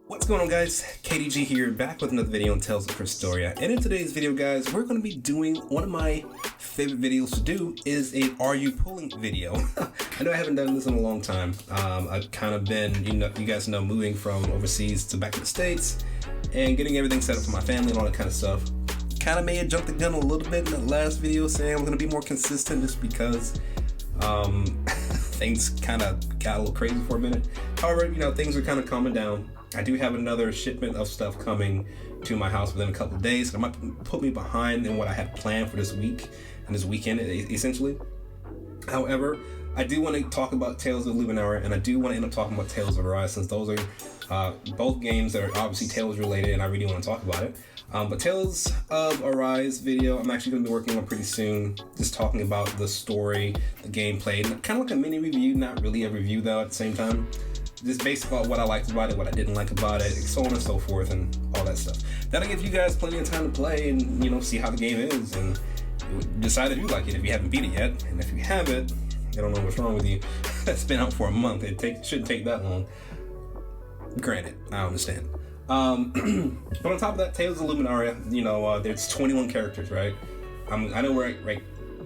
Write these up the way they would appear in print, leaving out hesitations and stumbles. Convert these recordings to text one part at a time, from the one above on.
What's going on, guys? KDG here, back with another video on Tales of Crestoria. And in today's video, guys, we're going to be doing one of my favorite videos to do is a Are You Pulling video. I know I haven't done this in a long time. I've kind of been, you guys know, moving from overseas to back to the States and getting everything set up for my family and all that kind of stuff. Kind of may have jumped the gun a little bit in the last video saying I'm going to be more consistent just because things kind of got a little crazy for a minute. However, things are kind of calming down. I do have another shipment of stuff coming to my house within a couple of days. So it might put me behind in what I had planned for this week and this weekend, essentially. However, I do want to talk about Tales of Luminaria, and I do want to end up talking about Tales of Arise, since those are both games that are obviously Tales related, and I really want to talk about it. But Tales of Arise video, I'm actually going to be working on pretty soon, just talking about the story, the gameplay, kind of like a mini review, not really a review though at the same time. Just based about what I liked about it, what I didn't like about it, so on and so forth, and all that stuff. That'll give you guys plenty of time to play and, see how the game is, and decide if you like it if you haven't beat it yet. And if you haven't, I don't know what's wrong with you. It's been out for a month. Shouldn't take that long. Granted, I understand. But on top of that, Tales of Luminaria, there's 21 characters, right? I know we're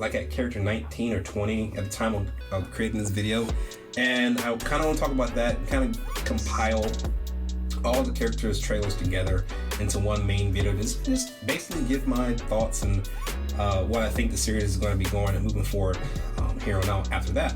at character 19 or 20 at the time of creating this video. And I kind of want to talk about that, kind of compile all the characters' trailers together into one main video. Just basically give my thoughts and what I think the series is going to be going and moving forward here on out after that.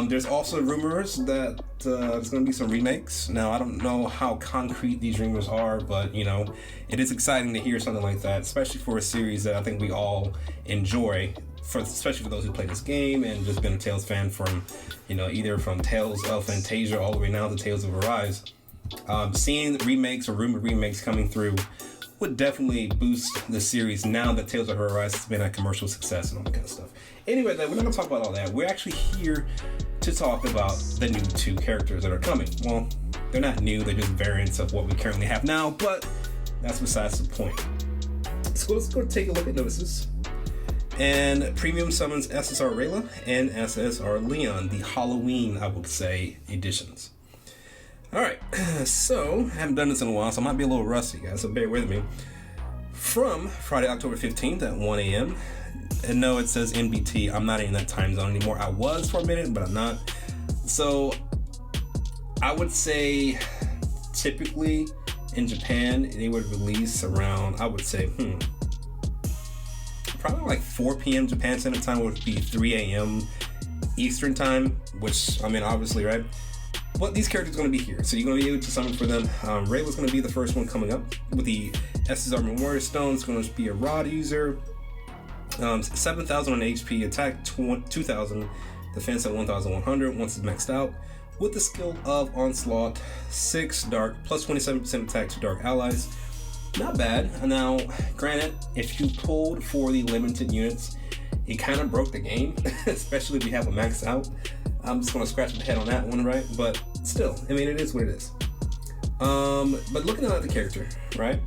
There's also rumors that there's going to be some remakes. Now, I don't know how concrete these rumors are, but, it is exciting to hear something like that, especially for a series that I think we all enjoy. Especially for those who play this game and just been a Tales fan from, either from Tales of Fantasia all the way now to Tales of Arise. Seeing remakes or rumored remakes coming through would definitely boost the series now that Tales of Arise has been a commercial success and all that kind of stuff. Anyway, we're not going to talk about all that. We're actually here to talk about the new 2 characters that are coming. Well, they're not new, they're just variants of what we currently have now, but that's besides the point. So let's go take a look at notices. And Premium summons SSR Reala and SSR Leon, the Halloween, I would say, editions. Alright, so I haven't done this in a while, so I might be a little rusty, guys, so bear with me. From Friday, October 15th at 1 a.m. And no, it says NBT. I'm not in that time zone anymore. I was for a minute, but I'm not. So I would say typically in Japan, they would release around, I would say, probably like 4 p.m. Japan Standard Time, would be 3 a.m. Eastern Time, which, obviously, right? But these characters are going to be here, so you're going to be able to summon for them. Rayla's going to be the first one coming up with the SSR Memorial Stone. It's going to be a Rod user, 7,000 on HP, attack 2,000, defense at 1,100 once it's maxed out, with the skill of Onslaught 6 Dark, plus 27% attack to Dark allies. Not bad. Now, granted, if you pulled for the limited units, it kind of broke the game, especially if you have a max out. I'm just going to scratch my head on that one, right? But still, it is what it is. But looking at the character, right?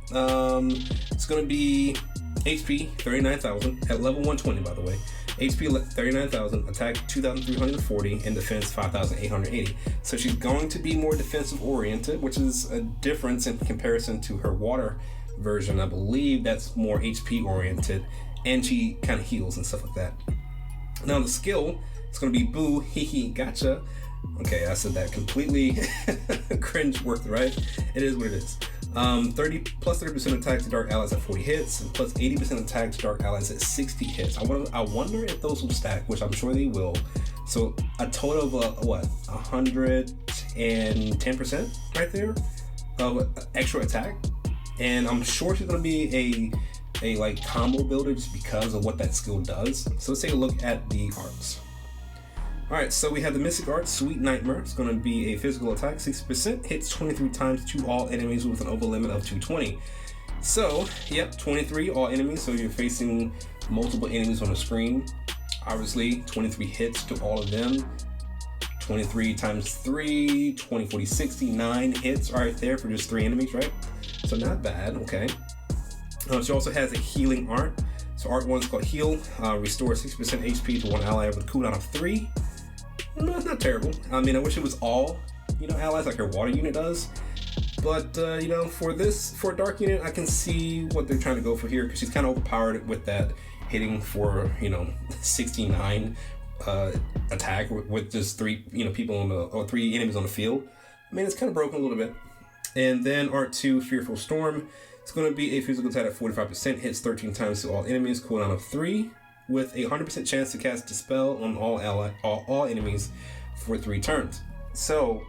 It's going to be HP 39,000 at level 120, by the way. HP 39,000, attack 2,340, and defense 5,880. So she's going to be more defensive oriented, which is a difference in comparison to her water version. I believe that's more HP oriented, and she kind of heals and stuff like that. Now the skill, it's going to be boo, hee hee, gotcha. Okay, I said that completely cringe worth, right? It is what it is. 30% attack to dark allies at 40 hits, and plus 80% attack to dark allies at 60 hits. I wonder if those will stack, which I'm sure they will. So a total of 110% right there of extra attack. And I'm sure she's gonna be a like combo builder just because of what that skill does. So let's take a look at the arts. Alright, so we have the Mystic Art, Sweet Nightmare. It's going to be a physical attack, 60%, hits 23 times to all enemies with an over limit of 220. So, yep, 23 all enemies, so you're facing multiple enemies on the screen. Obviously, 23 hits to all of them. 23 times 3, 20, 40, 60, 9 hits right there for just 3 enemies, right? So not bad, okay. She also has a healing art. So art 1 is called Heal, restores 6% HP to one ally with a cooldown of 3. No, it's not terrible. I mean, I wish it was all, allies like her water unit does. But, for a dark unit, I can see what they're trying to go for here, because she's kind of overpowered with that hitting for, 69 attack with just 3, people or 3 enemies on the field. I mean, it's kind of broken a little bit. And then Art 2, Fearful Storm. It's going to be a physical attack at 45%, hits 13 times to all enemies, cooldown of 3. With a 100% chance to cast Dispel on all enemies for 3 turns. So,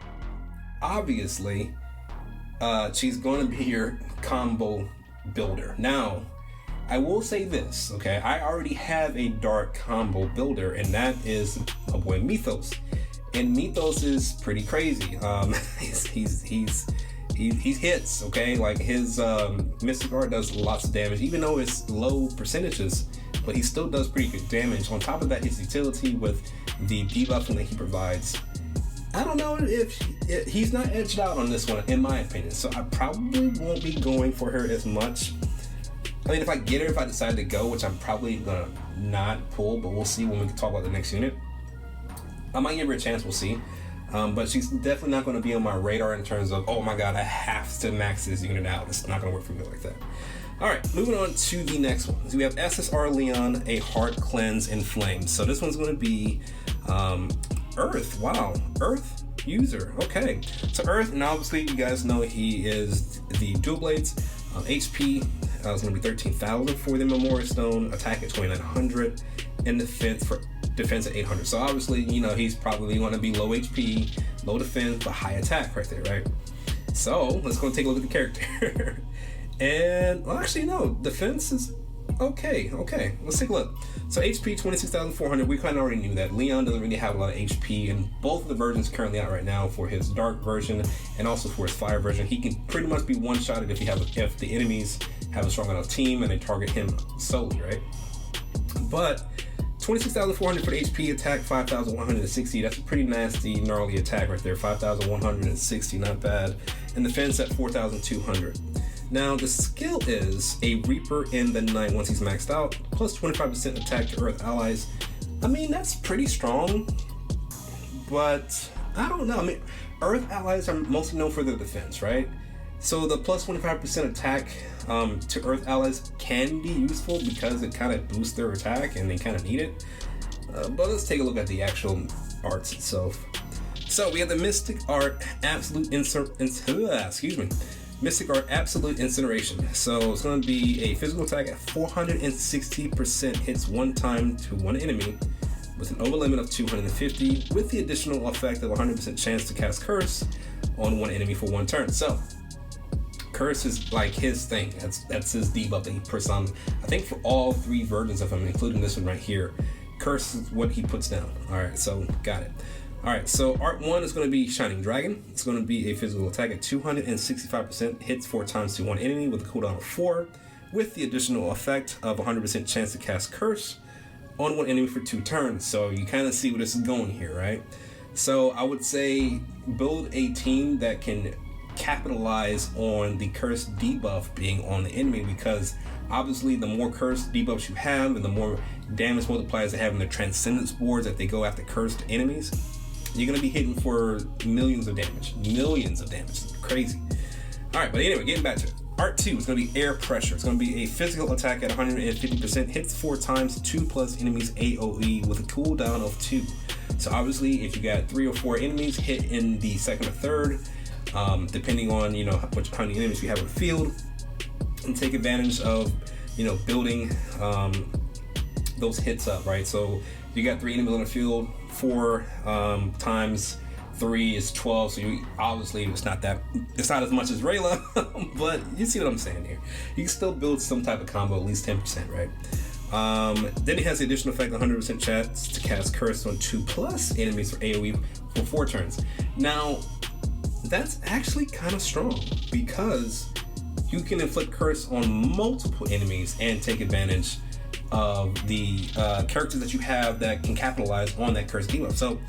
obviously, she's going to be your combo builder. Now, I will say this, okay? I already have a dark combo builder, and that is my boy Mythos. And Mythos is pretty crazy. He hits, okay? Like his Mystic Art does lots of damage, even though it's low percentages. But he still does pretty good damage. On top of that, his utility with the debuffing that he provides. I don't know if he's not edged out on this one, in my opinion. So I probably won't be going for her as much. I mean, if I get her, if I decide to go, which I'm probably gonna not pull, but we'll see when we can talk about the next unit. I might give her a chance, we'll see. But she's definitely not going to be on my radar in terms of, oh my god, I have to max this unit out. It's not going to work for me like that. Alright, moving on to the next one. So we have SSR Leon, a Heart Cleanse in Flames. So this one's going to be Earth. Wow, Earth user. Okay, so Earth, and obviously you guys know he is the Dual Blades. HP is going to be 13,000 for the Memorial Stone, attack at 2,900, and defense at 800. So obviously, he's probably going to be low HP, low defense, but high attack right there, right? So let's go and take a look at the character. And, well, actually, no, defense is okay. Let's take a look. So HP 26,400, we kind of already knew that. Leon doesn't really have a lot of HP, and both of the versions currently out right now for his dark version and also for his fire version. He can pretty much be one-shotted if the enemies have a strong enough team and they target him solely, right? But 26,400 for the HP, attack 5,160. That's a pretty nasty, gnarly attack right there. 5,160, not bad. And defense at 4,200. Now, the skill is a Reaper in the Night once he's maxed out, plus 25% attack to Earth allies. I mean, that's pretty strong, but I don't know. I mean, Earth allies are mostly known for their defense, right? So the plus 25% attack to Earth allies can be useful because it kind of boosts their attack and they kind of need it. But let's take a look at the actual arts itself. So we have the Mystic Art Absolute Mystic Art Absolute Incineration. So it's going to be a physical attack at 460%, hits 1 time to 1 enemy with an over limit of 250, with the additional effect of 100% chance to cast Curse on 1 enemy for 1 turn. So Curse is like his thing. That's his debuff that he puts on, I think, for all 3 versions of him, including this one right here. Curse is what he puts down. Alright, so got it. Alright, so Art 1 is going to be Shining Dragon. It's going to be a physical attack at 265%, hits 4 times to 1 enemy with a cooldown of 4, with the additional effect of 100% chance to cast Curse on 1 enemy for 2 turns. So you kind of see where this is going here, right? So I would say build a team that can capitalize on the Curse debuff being on the enemy, because obviously the more Curse debuffs you have and the more damage multipliers they have in their Transcendence boards that they go after cursed enemies, you're going to be hitting for millions of damage. It's crazy. Alright, but anyway, getting back to it. Art 2 is going to be Air Pressure. It's going to be a physical attack at 150%, hits 4 times 2 plus enemies AoE with a cooldown of 2. So obviously, if you got 3 or 4 enemies hit in the second or third, depending on how many enemies you have in the field, and take advantage of building those hits up, right? So you got 3 enemies on the field, 4 times 3 is 12, so obviously it's not as much as Reala, but you see what I'm saying here. You can still build some type of combo, at least 10%, right? Then it has the additional effect 100% chance to cast Curse on 2+ enemies for AoE for 4 turns. Now, that's actually kind of strong because you can inflict Curse on multiple enemies and take advantage of the characters that you have that can capitalize on that Curse debuff. So,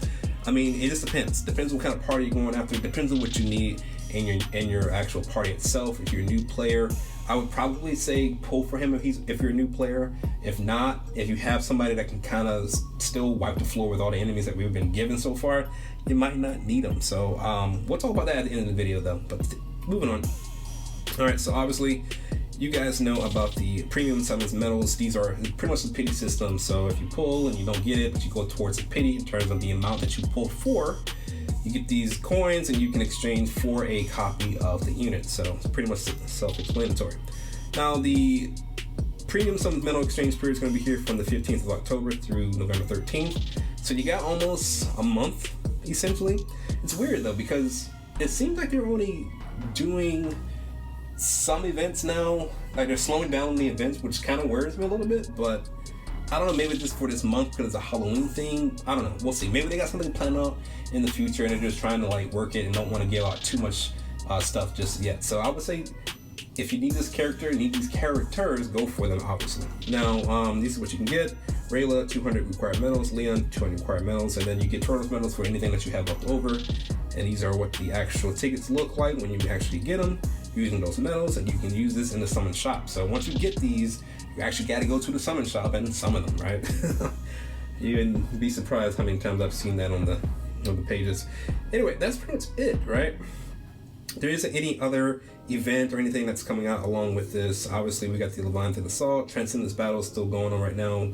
I mean, it just depends. Depends on what kind of party you're going after. Depends on what you need in your actual party itself. If you're a new player, I would probably say pull for him if you're a new player. If not, if you have somebody that can kind of still wipe the floor with all the enemies that we've been given so far, you might not need them. So we'll talk about that at the end of the video though. But moving on. All right, so obviously you guys know about the premium summons medals. These are pretty much the pity system. So if you pull and you don't get it, but you go towards the pity in terms of the amount that you pulled for, you get these coins and you can exchange for a copy of the unit. So it's pretty much self-explanatory. Now the premium summons medal exchange period is going to be here from the 15th of October through November 13th. So you got almost a month essentially. It's weird though because it seems like they're only doing some events now, like they're slowing down the events, which kind of worries me a little bit, but I don't know, maybe just for this month because it's a Halloween thing. I don't know, we'll see. Maybe they got something planned out in the future and they're just trying to like work it and don't want to give out too much stuff just yet. So I would say if you need this character, you need these characters, go for them obviously. Now this is what you can get. Reala, 200 required medals. Leon, 200 required medals, and then you get Turtles medals for anything that you have left over. And these are what the actual tickets look like when you actually get them using those medals, and you can use this in the summon shop. So once you get these, you actually got to go to the summon shop and summon them, right? You'd be surprised how many times I've seen that on the pages. Anyway, that's pretty much it, right? There isn't any other event or anything that's coming out along with this. Obviously, we got the Leviathan Assault. Transcendence Battle is still going on right now,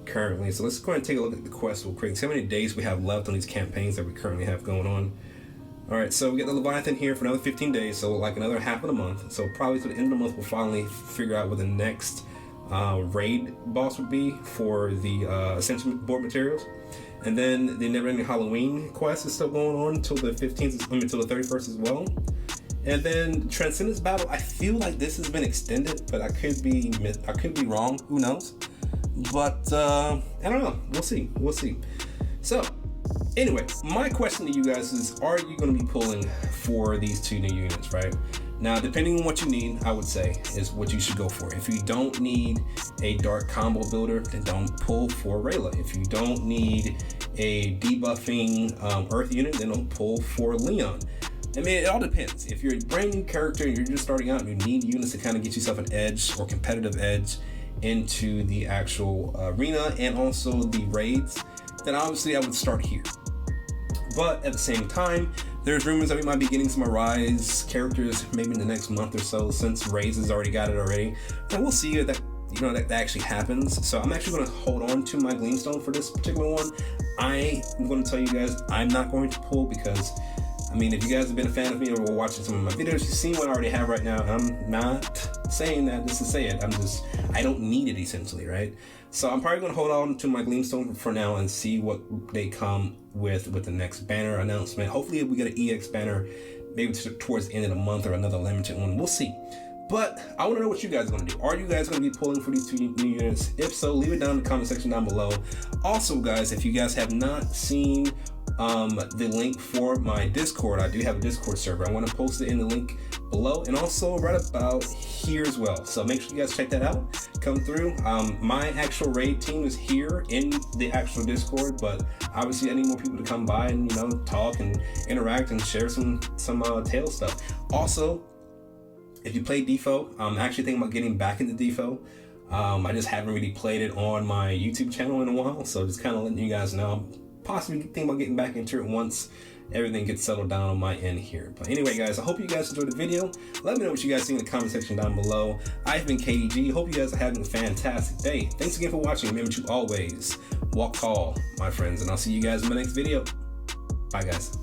currently. So let's go ahead and take a look at the quest real quick. See how many days we have left on these campaigns that we currently have going on. All right, so we got the Leviathan here for another 15 days, so like another half of the month. So probably to the end of the month, we'll finally figure out what the next raid boss would be for the Ascension board materials. And then the Never Ending Halloween quest is still going on until the 15th, until the 31st as well. And then Transcendence Battle, I feel like this has been extended, but I could be wrong. Who knows? But I don't know. We'll see. So anyway, my question to you guys is, are you going to be pulling for these 2 new units, right? Now, depending on what you need, I would say, is what you should go for. If you don't need a dark combo builder, then don't pull for Reala. If you don't need a debuffing Earth unit, then don't pull for Leon. I mean, it all depends. If you're a brand new character and you're just starting out and you need units to kind of get yourself an edge or competitive edge into the actual arena and also the raids, then obviously I would start here. But at the same time, there's rumors that we might be getting some Arise characters maybe in the next month or so, since Raze has already got it already. And we'll see if that actually happens. So I'm actually going to hold on to my Gleamstone for this particular one. I'm going to tell you guys I'm not going to pull because, I mean, if you guys have been a fan of me or were watching some of my videos, you've seen what I already have right now. I'm not saying that just to say it. I don't need it essentially, right? So I'm probably going to hold on to my Gleamstone for now and see what they come with the next banner announcement. Hopefully we get an EX banner maybe towards the end of the month or another limited one. We'll see. But I want to know what you guys are going to do. Are you guys going to be pulling for these 2 new units? If so, leave it down in the comment section down below. Also, guys, if you guys have not seen the link for my Discord, I do have a Discord server. I want to post it in the link below and also right about here as well. So make sure you guys check that out. Come through. My actual raid team is here in the actual Discord, but obviously I need more people to come by and talk and interact and share some Tales stuff. Also, if you play Defo, I'm actually thinking about getting back into Defo. I just haven't really played it on my YouTube channel in a while, so just kind of letting you guys know. I'm possibly thinking about getting back into it once everything gets settled down on my end here. But anyway, guys, I hope you guys enjoyed the video. Let me know what you guys think in the comment section down below. I've been KDG. Hope you guys are having a fantastic day. Thanks again for watching. Remember to always walk tall, my friends, and I'll see you guys in my next video. Bye, guys.